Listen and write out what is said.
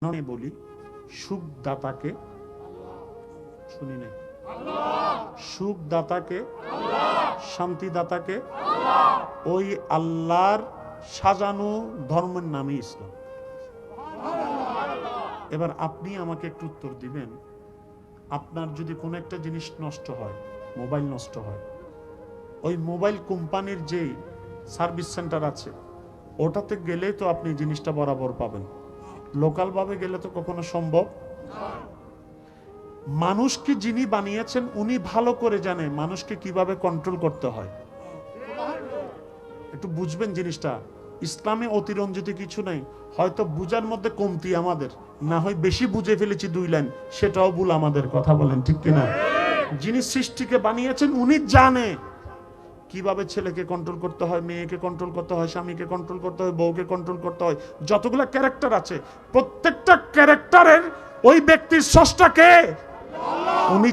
আমি বলি সুখদাতাকে শুনি নাই, সুখদাতাকে শান্তিদাতাকে ওই আল্লাহর সাজানো ধর্মের নামই ইসলাম। এবার আপনি আমাকে একটু উত্তর দিবেন, আপনার যদি কোনো একটা জিনিস নষ্ট হয়, মোবাইল নষ্ট হয়, ওই মোবাইল কোম্পানির যে সার্ভিস সেন্টার আছে ওটাতে গেলে তো আপনি জিনিসটা বরাবর পাবেন, লোকাল ভাবে গেলে তো কখনো সম্ভব। মানুষকে যিনি বানিয়েছেন উনি ভালো করে জানে মানুষকে কিভাবে কন্ট্রোল করতে হয়। একটু বুঝবেন জিনিসটা, ইসলামে অতিরঞ্জিত কিছু নাই। হয়তো বুঝার মধ্যে কমতি আমাদের, না হয় বেশি বুঝে ফেলেছি 2 লাইন, সেটাও ভুল আমাদের। কথা বলেন ঠিক কিনা? যিনি সৃষ্টিকে বানিয়েছেন উনি জানে কিভাবে ছেলেকে কন্ট্রোল করতে হয়, মেয়েকে কন্ট্রোল করতে হয়, স্বামীকে কন্ট্রোল করতে হয়, বউকে কন্ট্রোল করতে হয়। যতগুলো ক্যারেক্টার আছে প্রত্যেকটা ক্যারেক্টারের ওই ব্যক্তির স্রষ্টা কে? উনি